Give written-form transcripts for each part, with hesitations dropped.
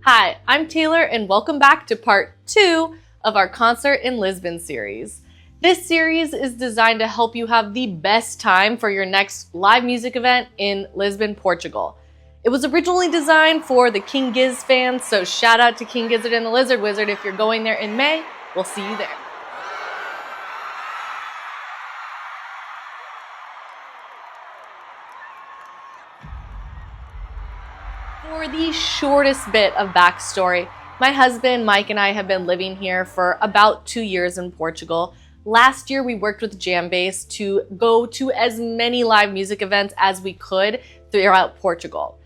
Hi, I'm Taylor and welcome back to part 2 of our Concert in Lisbon series. This series is designed to help you have the best time for your next live music event in Lisbon, Portugal. It was originally designed for the King Giz fans, so shout out to King Gizzard and the Lizard Wizard if you're going there in May. We'll see you there. For the shortest bit of backstory, my husband Mike and I have been living here for about 2 years in Portugal. Last year we worked with Jambase to go to as many live music events as we could throughout Portugal.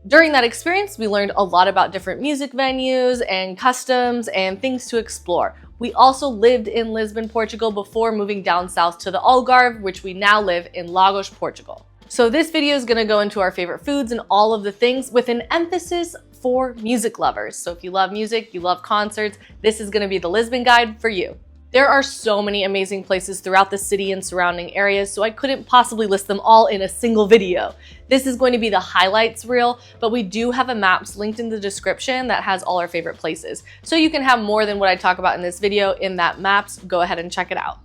During that experience, we learned a lot about different music venues and customs and things to explore. We also lived in Lisbon, Portugal before moving down south to the Algarve, which we now live in Lagos, Portugal. So this video is going to go into our favorite foods and all of the things with an emphasis for music lovers. So if you love music, you love concerts, this is going to be the Lisbon guide for you. There are so many amazing places throughout the city and surrounding areas, so I couldn't possibly list them all in a single video. This is going to be the highlights reel, but we do have a maps linked in the description that has all our favorite places. So you can have more than what I talk about in this video in that maps. Go ahead and check it out.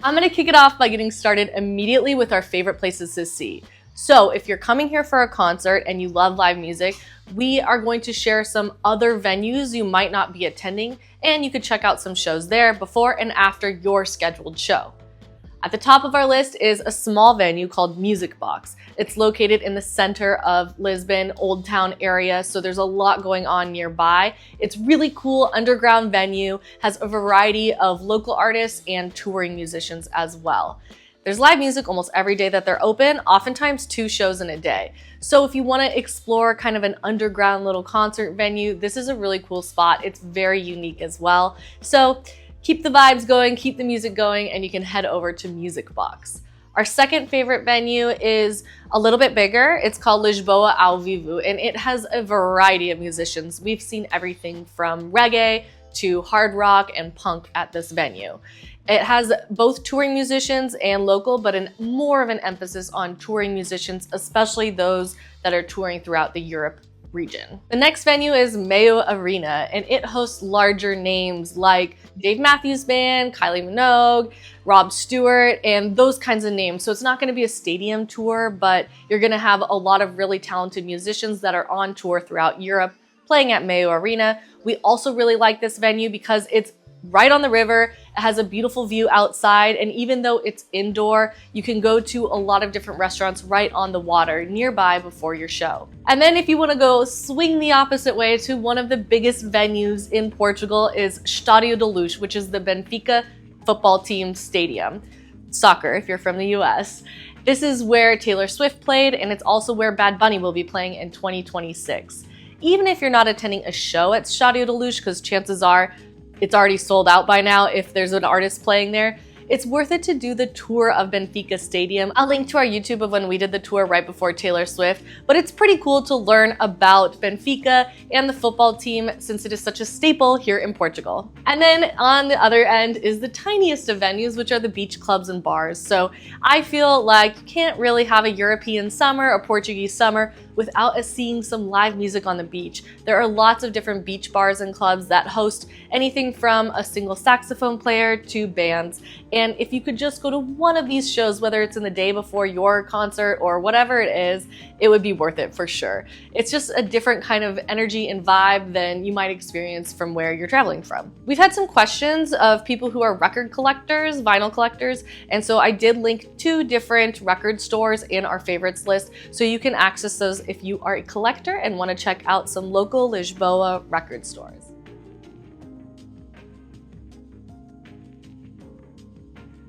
I'm going to kick it off by getting started immediately with our favorite places to see. So if you're coming here for a concert and you love live music, we are going to share some other venues you might not be attending, and you could check out some shows there before and after your scheduled show. At the top of our list is a small venue called Music Box. It's located in the center of Lisbon, Old Town area, so there's a lot going on nearby. It's really cool underground venue, has a variety of local artists and touring musicians as well. There's live music almost every day that they're open, oftentimes 2 shows in a day. So if you want to explore kind of an underground little concert venue, this is a really cool spot. It's very unique as well. So keep the vibes going, keep the music going, and you can head over to Music Box. Our second favorite venue is a little bit bigger. It's called Lisboa ao Vivo, and it has a variety of musicians. We've seen everything from reggae to hard rock and punk at this venue. It has both touring musicians and local, but more of an emphasis on touring musicians, especially those that are touring throughout the Europe region. The next venue is Mayo Arena, and it hosts larger names like Dave Matthews Band, Kylie Minogue, Rob Stewart, and those kinds of names. So it's not going to be a stadium tour, but you're going to have a lot of really talented musicians that are on tour throughout Europe playing at Mayo Arena. We also really like this venue because it's right on the river. It has a beautiful view outside, and even though it's indoor, you can go to a lot of different restaurants right on the water nearby before your show. And then if you want to go swing the opposite way to one of the biggest venues in Portugal is Estádio da Luz, which is the Benfica football team stadium. Soccer if you're from the US. This is where Taylor Swift played, and it's also where Bad Bunny will be playing in 2026. Even if you're not attending a show at Estádio da Luz, because chances are it's already sold out by now if there's an artist playing there, it's worth it to do the tour of Benfica Stadium. I'll link to our YouTube of when we did the tour right before Taylor Swift, but it's pretty cool to learn about Benfica and the football team since it is such a staple here in Portugal. And then on the other end is the tiniest of venues, which are the beach clubs and bars. So I feel like you can't really have a European summer, a Portuguese summer, without seeing some live music on the beach. There are lots of different beach bars and clubs that host anything from a single saxophone player to bands. And if you could just go to one of these shows, whether it's in the day before your concert or whatever it is, it would be worth it for sure. It's just a different kind of energy and vibe than you might experience from where you're traveling from. We've had some questions of people who are record collectors, vinyl collectors, and so I did link 2 different record stores in our favorites list, so you can access those if you are a collector and want to check out some local Lisboa record stores.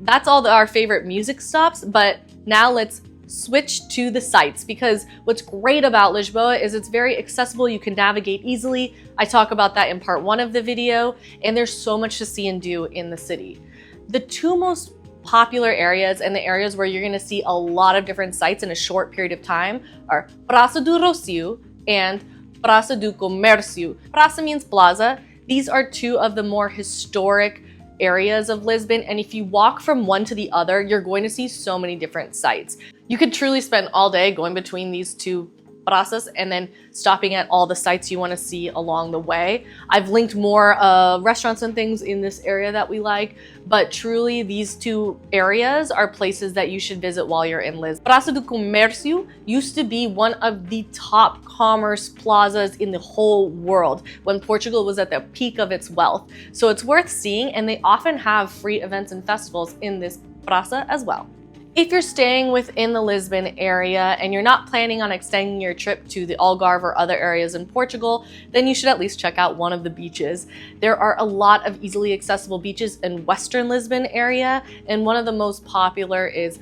That's all our favorite music stops, but now let's switch to the sites, because what's great about Lisboa is it's very accessible. You can navigate easily. I talk about that in part 1 of the video, and there's so much to see and do in the city. The 2 most popular areas and the areas where you're going to see a lot of different sites in a short period of time are Praça do Rocio and Praça do Comércio. Praça means plaza. These are 2 of the more historic areas of Lisbon, and if you walk from one to the other, you're going to see so many different sites. You could truly spend all day going between these two praças and then stopping at all the sites you want to see along the way. I've linked more restaurants and things in this area that we like, but truly these two areas are places that you should visit while you're in Lisbon. Praça do Comércio used to be one of the top commerce plazas in the whole world when Portugal was at the peak of its wealth. So it's worth seeing, and they often have free events and festivals in this praça as well. If you're staying within the Lisbon area and you're not planning on extending your trip to the Algarve or other areas in Portugal, then you should at least check out one of the beaches. There are a lot of easily accessible beaches in Western Lisbon area, and one of the most popular is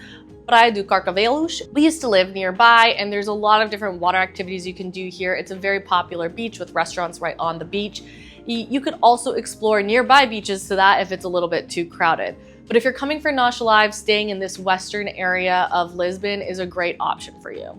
Praia do Carcavelos. We used to live nearby, and there's a lot of different water activities you can do here. It's a very popular beach with restaurants right on the beach. You could also explore nearby beaches to that if it's a little bit too crowded. But if you're coming for Noche Live, staying in this western area of Lisbon is a great option for you.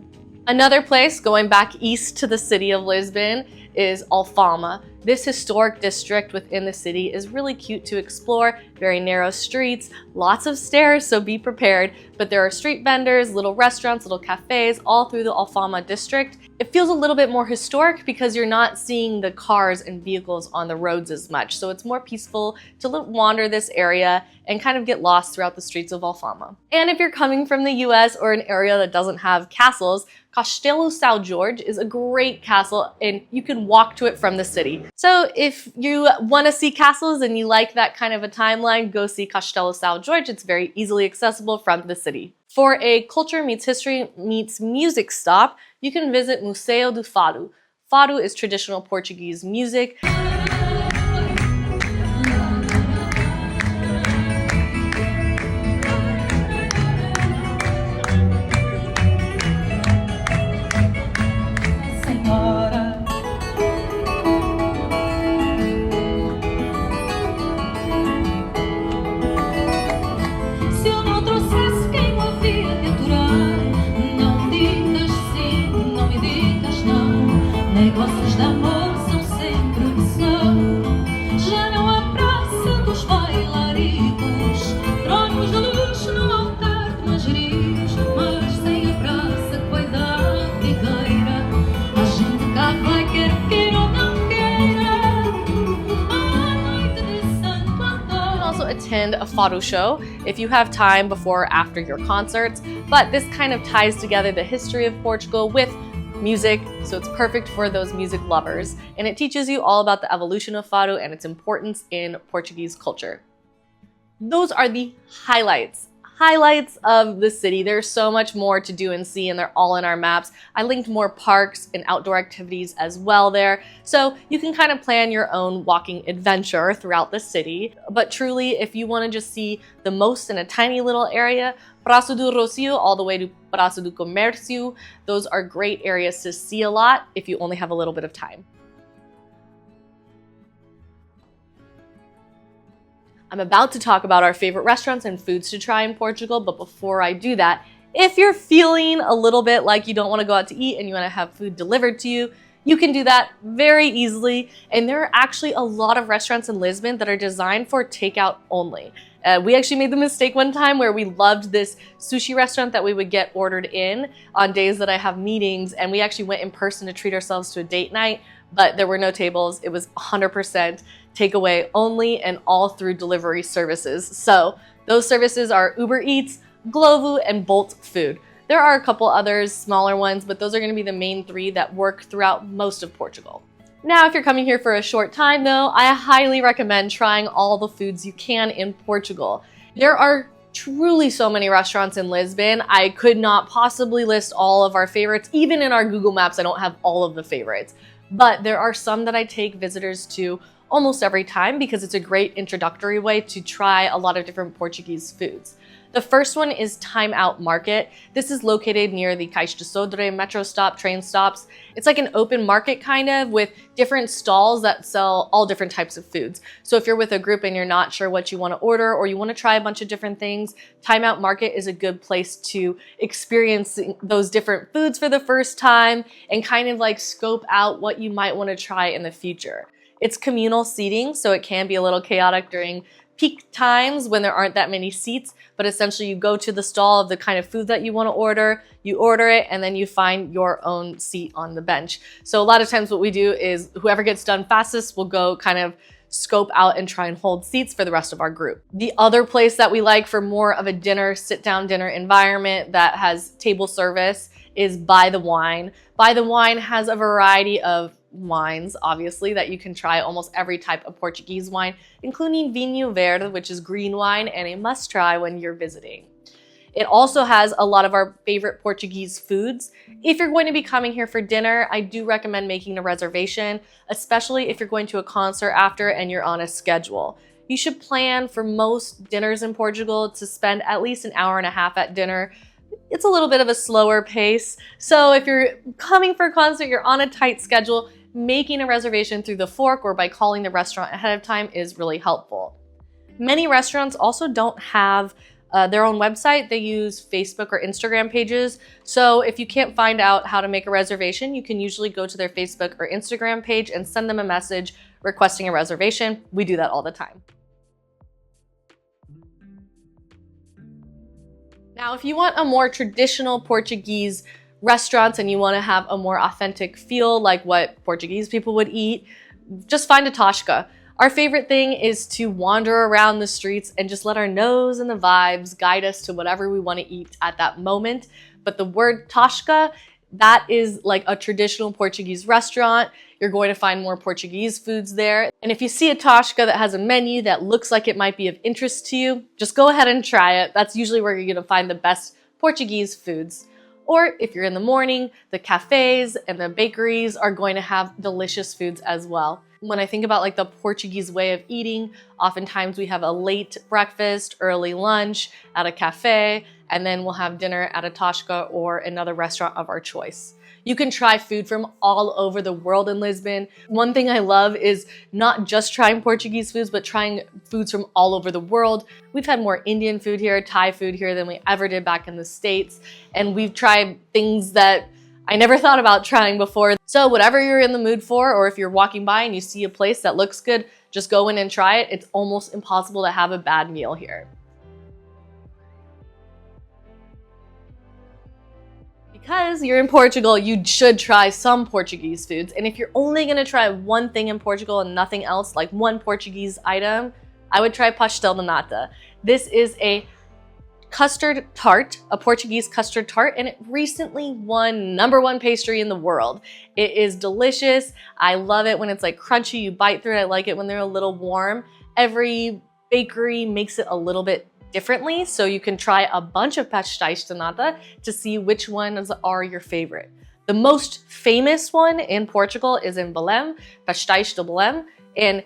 Another place, going back east to the city of Lisbon, is Alfama. This historic district within the city is really cute to explore, very narrow streets, lots of stairs, so be prepared. But there are street vendors, little restaurants, little cafes, all through the Alfama district. It feels a little bit more historic because you're not seeing the cars and vehicles on the roads as much, so it's more peaceful to wander this area and kind of get lost throughout the streets of Alfama. And if you're coming from the US or an area that doesn't have castles, Castelo São Jorge is a great castle, and you can walk to it from the city. So if you want to see castles and you like that kind of a timeline, go see Castelo São Jorge. It's very easily accessible from the city. For a culture meets history meets music stop, you can visit Museu do Fado. Fado is traditional Portuguese music. Negócios de amor são sempre opção. Já não há praça dos bailaricos, tronos de luxo no altar de manjerios. Mas sem a praça que vai dar figueira, a gente cá vai quer queira ou não queira. A noite de Santo Antônio. You can also attend a fado show if you have time before or after your concerts, but this kind of ties together the history of Portugal with music, so it's perfect for those music lovers, and it teaches you all about the evolution of fado and its importance in Portuguese culture. Those are the highlights of the city. There's so much more to do and see, and they're all in our maps. I linked more parks and outdoor activities as well there, so you can kind of plan your own walking adventure throughout the city. But truly, if you want to just see the most in a tiny little area, Praça do Rocio all the way to Praça do Comércio, those are great areas to see a lot if you only have a little bit of time. I'm about to talk about our favorite restaurants and foods to try in Portugal, but before I do that, if you're feeling a little bit like you don't want to go out to eat and you want to have food delivered to you, you can do that very easily. And there are actually a lot of restaurants in Lisbon that are designed for takeout only. We actually made the mistake one time where we loved this sushi restaurant that we would get ordered in on days that I have meetings, and we actually went in person to treat ourselves to a date night, but there were no tables. It was 100% takeaway only and all through delivery services. So those services are Uber Eats, Glovo, and Bolt Food. There are a couple others, smaller ones, but those are going to be the main three that work throughout most of Portugal. Now, if you're coming here for a short time though, I highly recommend trying all the foods you can in Portugal. There are truly so many restaurants in Lisbon. I could not possibly list all of our favorites. Even in our Google Maps, I don't have all of the favorites. But there are some that I take visitors to almost every time because it's a great introductory way to try a lot of different Portuguese foods. The first one is Time Out Market. This is located near the Caixa de Sodré metro stop, train stops. It's like an open market kind of with different stalls that sell all different types of foods. So if you're with a group and you're not sure what you want to order or you want to try a bunch of different things, Time Out Market is a good place to experience those different foods for the first time and kind of like scope out what you might want to try in the future. It's communal seating, so it can be a little chaotic during peak times when there aren't that many seats, but essentially you go to the stall of the kind of food that you want to order, you order it, and then you find your own seat on the bench. So a lot of times what we do is whoever gets done fastest will go kind of scope out and try and hold seats for the rest of our group. The other place that we like for more of a dinner, sit-down dinner environment that has table service is By the Wine. By the Wine has a variety of wines, obviously, that you can try almost every type of Portuguese wine, including Vinho Verde, which is green wine and a must-try when you're visiting. It also has a lot of our favorite Portuguese foods. If you're going to be coming here for dinner, I do recommend making a reservation, especially if you're going to a concert after and you're on a schedule. You should plan for most dinners in Portugal to spend at least an hour and a half at dinner. It's a little bit of a slower pace. So if you're coming for a concert, you're on a tight schedule, making a reservation through the Fork or by calling the restaurant ahead of time is really helpful. Many restaurants also don't have their own website. They use Facebook or Instagram pages. So if you can't find out how to make a reservation, you can usually go to their Facebook or Instagram page and send them a message requesting a reservation. We do that all the time. Now, if you want a more traditional Portuguese restaurant and you want to have a more authentic feel like what Portuguese people would eat, just find a Tosca. Our favorite thing is to wander around the streets and just let our nose and the vibes guide us to whatever we want to eat at that moment. But the word Tosca, that is like a traditional Portuguese restaurant. You're going to find more Portuguese foods there. And if you see a Tosca that has a menu that looks like it might be of interest to you, just go ahead and try it. That's usually where you're going to find the best Portuguese foods. Or if you're in the morning, the cafes and the bakeries are going to have delicious foods as well. When I think about like the Portuguese way of eating, oftentimes we have a late breakfast, early lunch at a cafe, and then we'll have dinner at a Tosca or another restaurant of our choice. You can try food from all over the world in Lisbon. One thing I love is not just trying Portuguese foods, but trying foods from all over the world. We've had more Indian food here, Thai food here than we ever did back in the States. And we've tried things that I never thought about trying before. So whatever you're in the mood for, or if you're walking by and you see a place that looks good, just go in and try it. It's almost impossible to have a bad meal here. Because you're in Portugal, you should try some Portuguese foods. And if you're only gonna try one thing in Portugal and nothing else, like one Portuguese item, I would try pastel de nata. This is a custard tart, a Portuguese custard tart, and it recently won #1 pastry in the world. It is delicious. I love it when it's like crunchy, you bite through it. I like it when they're a little warm. Every bakery makes it a little bit differently, so you can try a bunch of pastéis de nata to see which ones are your favorite. The most famous one in Portugal is in Belém, pastéis de Belém, and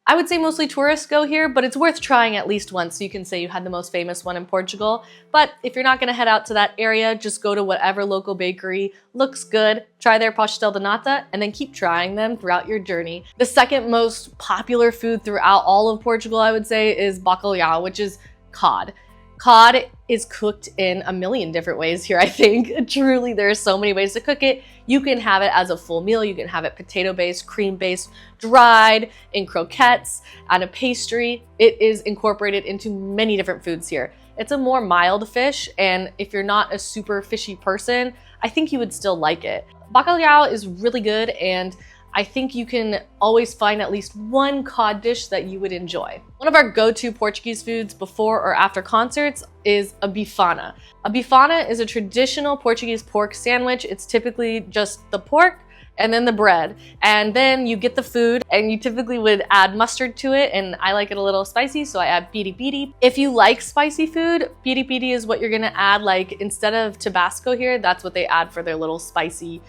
I would say mostly tourists go here, but it's worth trying at least once so you can say you had the most famous one in Portugal. But if you're not gonna head out to that area, just go to whatever local bakery looks good, try their pastel de nata, and then keep trying them throughout your journey. The second most popular food throughout all of Portugal, I would say, is bacalhau, which is cod. Cod is cooked in a million different ways here, I think. Truly, there are so many ways to cook it. You can have it as a full meal. You can have it potato-based, cream-based, dried, in croquettes, on a pastry. It is incorporated into many different foods here. It's a more mild fish, and if you're not a super fishy person, I think you would still like it. Bacalhau is really good, and I think you can always find at least one cod dish that you would enjoy. One of our go-to Portuguese foods before or after concerts is a bifana. A bifana is a traditional Portuguese pork sandwich. It's typically just the pork and then the bread. And then you get the food and you typically would add mustard to it, and I like it a little spicy, so I add piri-piri. If you like spicy food, piri-piri is what you're gonna add. Like instead of Tabasco here, that's what they add for their little spicy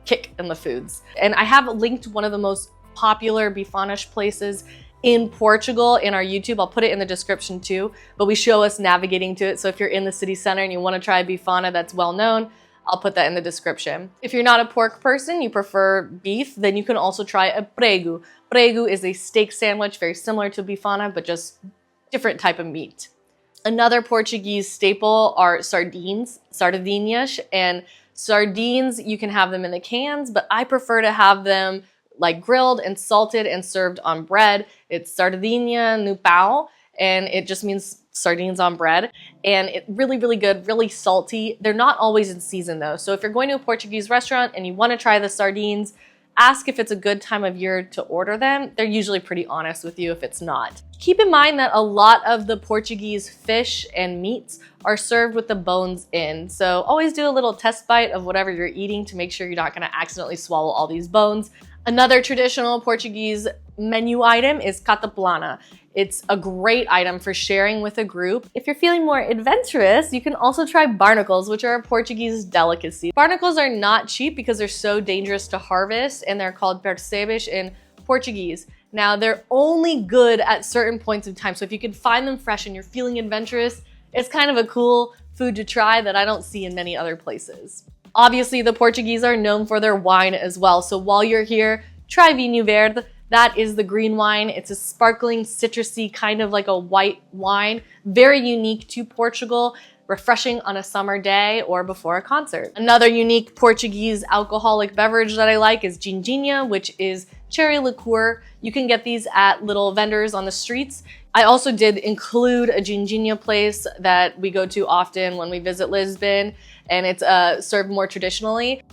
kick in the foods. And I have linked one of the most popular bifanish places in Portugal in our YouTube. I'll put it in the description too, but we show us navigating to it. So if you're in the city center and you want to try a bifana that's well known, I'll put that in the description. If you're not a pork person, you prefer beef, then you can also try a prego. Prego is a steak sandwich, very similar to bifana, but just different type of meat. Another Portuguese staple are sardines, sardinhas, and sardines, you can have them in the cans, but I prefer to have them like grilled and salted and served on bread. It's sardinha no pão, and it just means sardines on bread. And it's really, really good, really salty. They're not always in season though. So if you're going to a Portuguese restaurant and you want to try the sardines, ask if it's a good time of year to order them. They're usually pretty honest with you if it's not. Keep in mind that a lot of the Portuguese fish and meats are served with the bones in. So always do a little test bite of whatever you're eating to make sure you're not gonna accidentally swallow all these bones. Another traditional Portuguese menu item is cataplana. It's a great item for sharing with a group. If you're feeling more adventurous, you can also try barnacles, which are a Portuguese delicacy. Barnacles are not cheap because they're so dangerous to harvest, and they're called percebes in Portuguese. Now, they're only good at certain points of time, so if you can find them fresh and you're feeling adventurous, it's kind of a cool food to try that I don't see in many other places. Obviously, the Portuguese are known for their wine as well, so while you're here, try vinho verde. That is the green wine. It's a sparkling, citrusy, kind of like a white wine. Very unique to Portugal, refreshing on a summer day or before a concert. Another unique Portuguese alcoholic beverage that I like is ginginha, which is cherry liqueur. You can get these at little vendors on the streets. I also did include a ginginha place that we go to often when we visit Lisbon, and it's served more traditionally.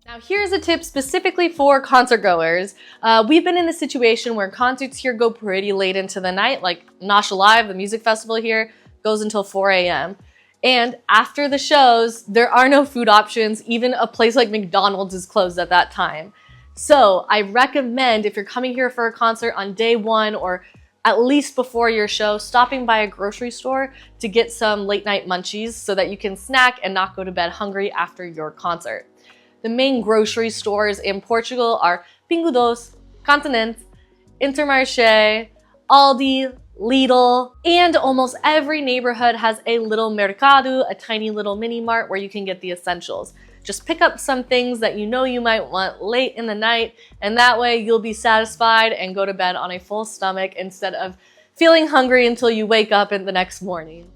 Now here's a tip specifically for concert goers. We've been in a situation where concerts here go pretty late into the night, like Nosh Alive, the music festival here, goes until 4 a.m. And after the shows, there are no food options. Even a place like McDonald's is closed at that time. So I recommend, if you're coming here for a concert on day one or at least before your show, stopping by a grocery store to get some late night munchies so that you can snack and not go to bed hungry after your concert. The main grocery stores in Portugal are Pingo Doce, Continente, Intermarché, Aldi, Lidl, and almost every neighborhood has a little mercado, a tiny little mini mart where you can get the essentials. Just pick up some things that you know you might want late in the night, and that way you'll be satisfied and go to bed on a full stomach instead of feeling hungry until you wake up in the next morning.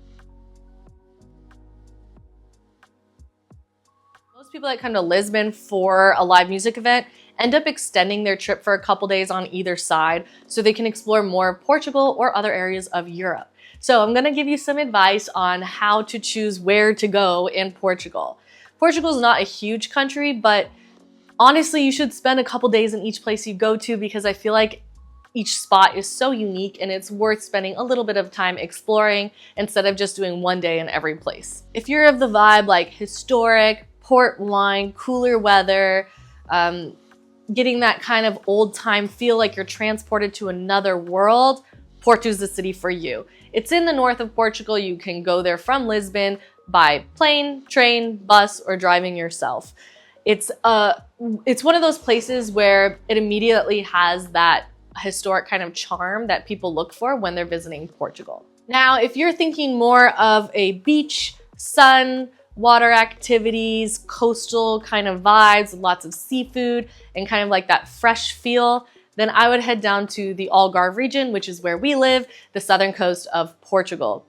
Most people that come to Lisbon for a live music event end up extending their trip for a couple days on either side so they can explore more of Portugal or other areas of Europe. So I'm gonna give you some advice on how to choose where to go in Portugal. Portugal is not a huge country, but honestly, you should spend a couple days in each place you go to because I feel like each spot is so unique and it's worth spending a little bit of time exploring instead of just doing one day in every place. If you're of the vibe like historic, port wine, cooler weather, getting that kind of old time feel like you're transported to another world, Porto's the city for you. It's in the north of Portugal. You can go there from Lisbon by plane, train, bus, or driving yourself. It's one of those places where it immediately has that historic kind of charm that people look for when they're visiting Portugal. Now, if you're thinking more of a beach, sun, water activities, coastal kind of vibes, lots of seafood, and kind of like that fresh feel, then I would head down to the Algarve region, which is where we live, the southern coast of Portugal.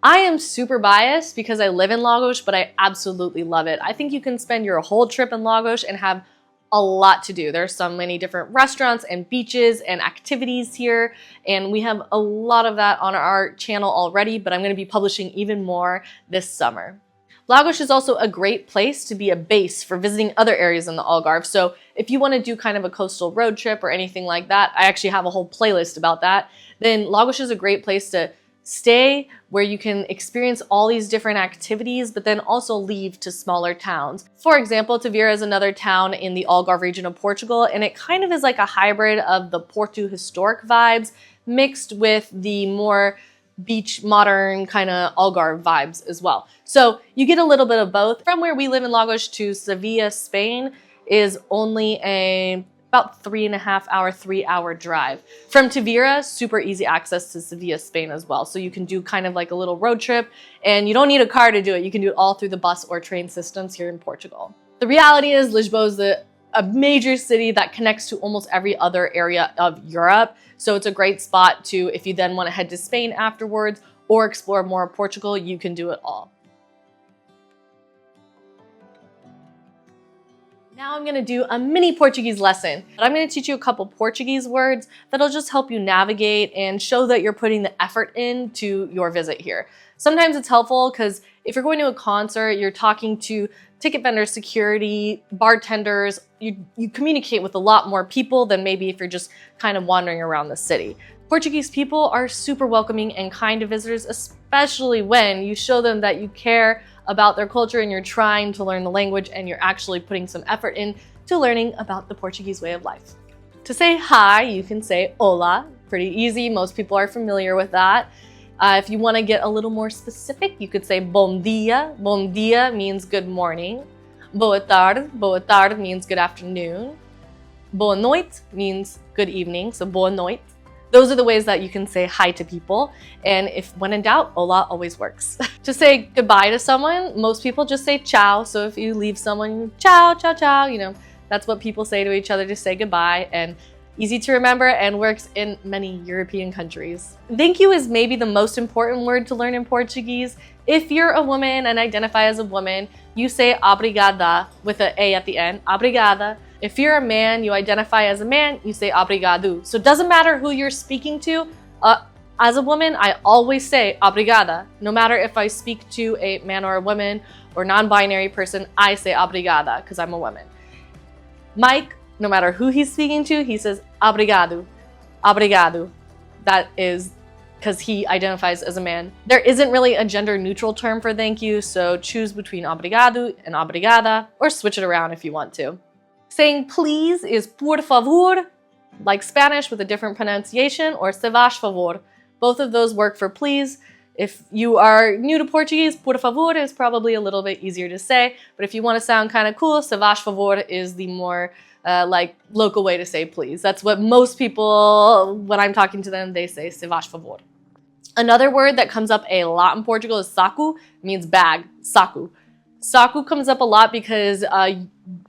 I am super biased because I live in Lagos, but I absolutely love it. I think you can spend your whole trip in Lagos and have a lot to do. There's so many different restaurants and beaches and activities here, and we have a lot of that on our channel already, but I'm going to be publishing even more this summer. Lagos is also a great place to be a base for visiting other areas in the Algarve. So if you want to do kind of a coastal road trip or anything like that, I actually have a whole playlist about that, then Lagos is a great place to stay where you can experience all these different activities, but then also leave to smaller towns. For example, Tavira is another town in the Algarve region of Portugal, and it kind of is like a hybrid of the Porto historic vibes mixed with the more beach, modern kind of Algarve vibes as well. So you get a little bit of both. From where we live in Lagos to Sevilla, Spain is only about 3.5-hour drive. From Tavira, super easy access to Sevilla, Spain as well. So you can do kind of like a little road trip, and you don't need a car to do it. You can do it all through the bus or train systems here in Portugal. The reality is Lisboa is a major city that connects to almost every other area of Europe. So it's a great spot to, if you then want to head to Spain afterwards or explore more of Portugal, you can do it all. Now I'm gonna do a mini Portuguese lesson. I'm gonna teach you a couple Portuguese words that'll just help you navigate and show that you're putting the effort into your visit here. Sometimes it's helpful because if you're going to a concert, you're talking to ticket vendors, security, bartenders, you communicate with a lot more people than maybe if you're just kind of wandering around the city. Portuguese people are super welcoming and kind to visitors, especially when you show them that you care about their culture and you're trying to learn the language and you're actually putting some effort into learning about the Portuguese way of life. To say hi, you can say hola, pretty easy. Most people are familiar with that. If you want to get a little more specific, you could say bom dia. Bom dia means good morning. Boa tarde. Boa tarde means good afternoon. Boa noite means good evening, so boa noite. Those are the ways that you can say hi to people. And if when in doubt, hola always works. To say goodbye to someone, most people just say ciao. So if you leave someone, ciao, ciao, ciao, you know, that's what people say to each other to say goodbye. And easy to remember and works in many European countries. Thank you is maybe the most important word to learn in Portuguese. If you're a woman and identify as a woman, you say obrigada with an A at the end, obrigada. If you're a man, you identify as a man, you say obrigado. So it doesn't matter who you're speaking to. As a woman, I always say obrigada. No matter if I speak to a man or a woman or non-binary person, I say obrigada because I'm a woman. Mike, no matter who he's speaking to, he says obrigado, obrigado. That is because he identifies as a man. There isn't really a gender neutral term for thank you, so choose between obrigado and obrigada, or switch it around if you want to. Saying please is por favor, like Spanish with a different pronunciation, or se faz favor. Both of those work for please. If you are new to Portuguese, por favor is probably a little bit easier to say, but if you want to sound kind of cool, se faz favor is the more like local way to say please. That's what most people, when I'm talking to them, they say se faz favor. Another word that comes up a lot in Portugal is saco. It means bag, saco. Saco comes up a lot because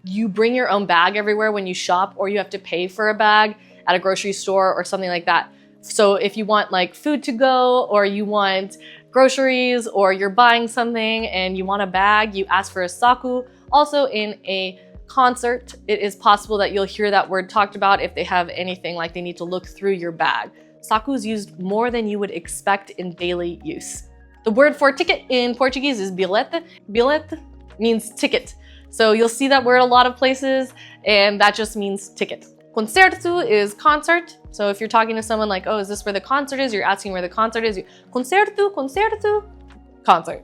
you bring your own bag everywhere when you shop, or you have to pay for a bag at a grocery store or something like that. So if you want like food to go, or you want groceries, or you're buying something and you want a bag, you ask for a saco. Also in a concert, it is possible that you'll hear that word talked about if they have anything like they need to look through your bag. Saco is used more than you would expect in daily use. The word for ticket in Portuguese is bilhete. Bilhete means ticket. So you'll see that word a lot of places, and that just means ticket. Concerto is concert. So if you're talking to someone like, oh, is this where the concert is? You're asking where the concert is. Concerto, concerto, concert.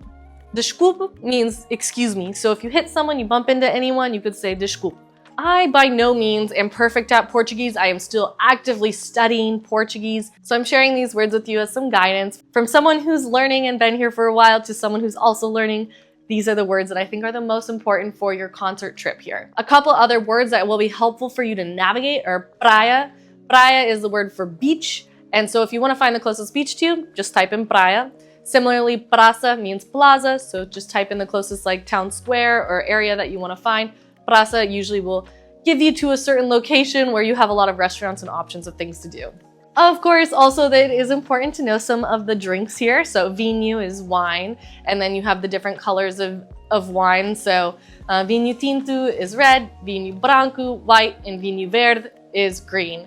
Desculpe means excuse me. So if you hit someone, you bump into anyone, you could say desculpe. I by no means am perfect at Portuguese. I am still actively studying Portuguese. So I'm sharing these words with you as some guidance from someone who's learning and been here for a while to someone who's also learning. These are the words that I think are the most important for your concert trip here. A couple other words that will be helpful for you to navigate are praia. Praia is the word for beach. And so if you want to find the closest beach to you, just type in praia. Similarly, praça means plaza. So just type in the closest like town square or area that you want to find. Praça usually will give you to a certain location where you have a lot of restaurants and options of things to do. Of course, also that it is important to know some of the drinks here. So vinho is wine, and then you have the different colors of wine. So vinho tinto is red, vinho branco, white, and vinho verde is green.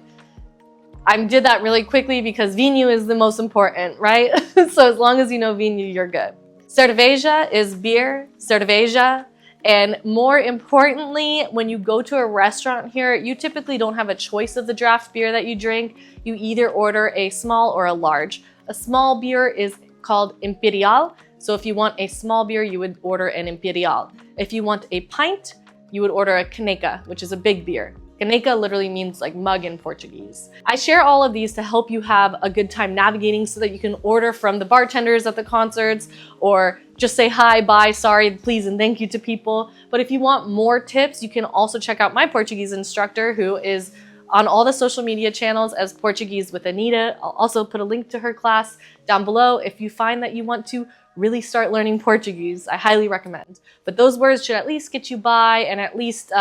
I did that really quickly because vinho is the most important, right? So as long as you know vinho, you're good. Cerveja is beer, cerveja. And more importantly, when you go to a restaurant here, you typically don't have a choice of the draft beer that you drink. You either order a small or a large. A small beer is called imperial. So if you want a small beer, you would order an imperial. If you want a pint, you would order a caneca, which is a big beer. Caneca literally means like mug in Portuguese. I share all of these to help you have a good time navigating so that you can order from the bartenders at the concerts, or just say hi, bye, sorry, please, and thank you to people. But if you want more tips, you can also check out my Portuguese instructor, who is on all the social media channels as Portuguese with Anita. I'll also put a link to her class down below if you find that you want to really start learning Portuguese. I highly recommend. But those words should at least get you by and at least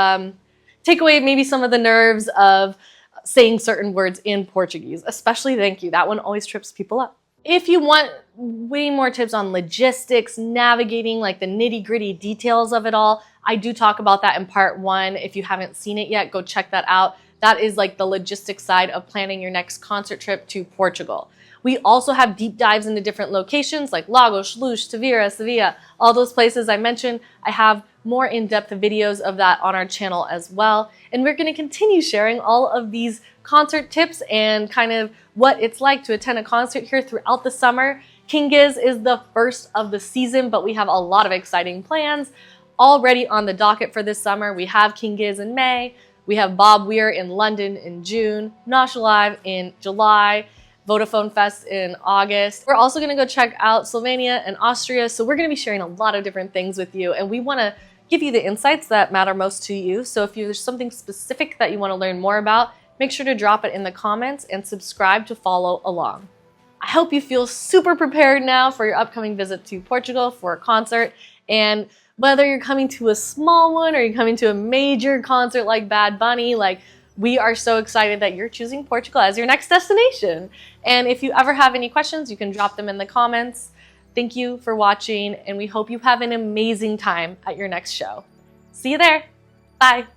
take away maybe some of the nerves of saying certain words in Portuguese, especially thank you. That one always trips people up. If you want way more tips on logistics, navigating, like the nitty-gritty details of it all, I do talk about that in part 1. If you haven't seen it yet, go check that out. That is like the logistics side of planning your next concert trip to Portugal. We also have deep dives into different locations like Lagos, Luz, Tavira, Sevilla, all those places I mentioned. I have more in-depth videos of that on our channel as well. And we're going to continue sharing all of these concert tips and kind of what it's like to attend a concert here throughout the summer. King Giz is the first of the season, but we have a lot of exciting plans already on the docket for this summer. We have King Giz in May. We have Bob Weir in London in June, Nosh Live in July, Vodafone Fest in August. We're also going to go check out Slovenia and Austria. So we're going to be sharing a lot of different things with you, and we want to give you the insights that matter most to you. So if there's something specific that you want to learn more about, make sure to drop it in the comments and subscribe to follow along. I hope you feel super prepared now for your upcoming visit to Portugal for a concert. And whether you're coming to a small one or you're coming to a major concert like Bad Bunny, we are so excited that you're choosing Portugal as your next destination. And if you ever have any questions, you can drop them in the comments. Thank you for watching, and we hope you have an amazing time at your next show. See you there. Bye.